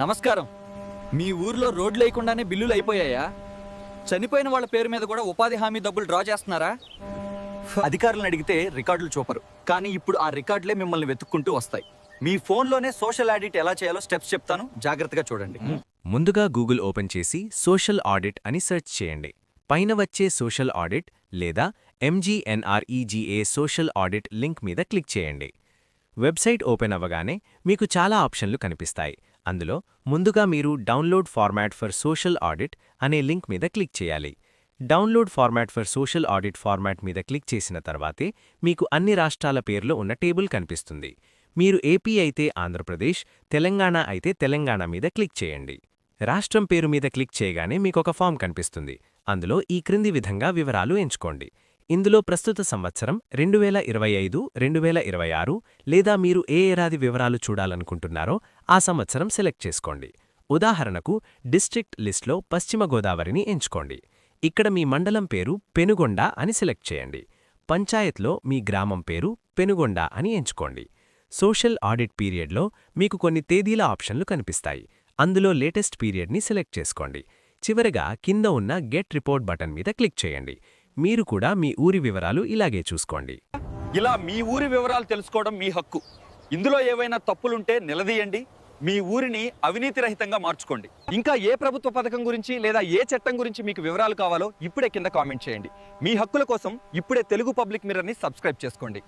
నమస్కారం. మీ ఊర్లో రోడ్లు లేకుండానే బిల్లులు అయిపోయాయా? చనిపోయిన వాళ్ళ పేరు మీద కూడా ఉపాధి హామీ డబ్బులు డ్రా చేస్తున్నారా? అధికారులను అడిగితే రికార్డులు చూపరు, కానీ ఇప్పుడు ఆ రికార్డులే మిమ్మల్ని వెతుక్కుంటూ వస్తాయి. మీ ఫోన్లోనే సోషల్ ఆడిట్ ఎలా చేయాలో స్టెప్స్ చెప్తాను, జాగ్రత్తగా చూడండి. ముందుగా గూగుల్ ఓపెన్ చేసి సోషల్ ఆడిట్ అని సెర్చ్ చేయండి. పైన వచ్చే సోషల్ ఆడిట్ లేదా MGNREGA సోషల్ ఆడిట్ లింక్ మీద క్లిక్ చేయండి. వెబ్సైట్ ఓపెన్ అవ్వగానే మీకు చాలా ఆప్షన్లు కనిపిస్తాయి. అందులో ముందుగా మీరు download format for social audit అనే లింక్ మీద క్లిక్ చేయాలి. Download format for social audit format మీద క్లిక్ చేసిన తర్వాతే మీకు అన్ని రాష్ట్రాల పేర్లు ఉన్న టేబుల్ కనిపిస్తుంది. మీరు ఏపీ అయితే ఆంధ్రప్రదేశ్, తెలంగాణ అయితే తెలంగాణ మీద క్లిక్ చేయండి. రాష్ట్రం పేరు మీద క్లిక్ చేయగానే మీకొక ఫామ్ కనిపిస్తుంది. అందులో ఈ క్రింది విధంగా వివరాలు ఎంచుకోండి. ఇందులో ప్రస్తుత సంవత్సరం 2025-2026 లేదా మీరు ఏ ఏడాది వివరాలు చూడాలనుకుంటున్నారో ఆ సంవత్సరం సెలెక్ట్ చేసుకోండి. ఉదాహరణకు డిస్ట్రిక్ట్ లిస్ట్లో పశ్చిమ గోదావరిని ఎంచుకోండి. ఇక్కడ మీ మండలం పేరు పెనుగొండ అని సెలెక్ట్ చేయండి. పంచాయత్లో మీ గ్రామం పేరు పెనుగొండ అని ఎంచుకోండి. సోషల్ ఆడిట్ పీరియడ్లో మీకు కొన్ని తేదీల ఆప్షన్లు కనిపిస్తాయి. అందులో లేటెస్ట్ పీరియడ్ని సెలెక్ట్ చేసుకోండి. చివరగా కింద ఉన్న గెట్ రిపోర్ట్ బటన్ మీద క్లిక్ చేయండి. మీరు కూడా మీ ఊరి వివరాలు ఇలాగే చూసుకోండి. ఇలా మీ ఊరి వివరాలు తెలుసుకోవడం మీ హక్కు. ఇందులో ఏవైనా తప్పులుంటే నిలదీయండి. మీ ఊరిని అవినీతి రహితంగా మార్చుకోండి. ఇంకా ఏ ప్రభుత్వ పథకం గురించి లేదా ఏ చట్టం గురించి మీకు వివరాలు కావాలో ఇప్పుడే కింద కామెంట్ చేయండి. మీ హక్కుల కోసం ఇప్పుడే తెలుగు పబ్లిక్ మిర్రర్ని సబ్స్క్రైబ్ చేసుకోండి.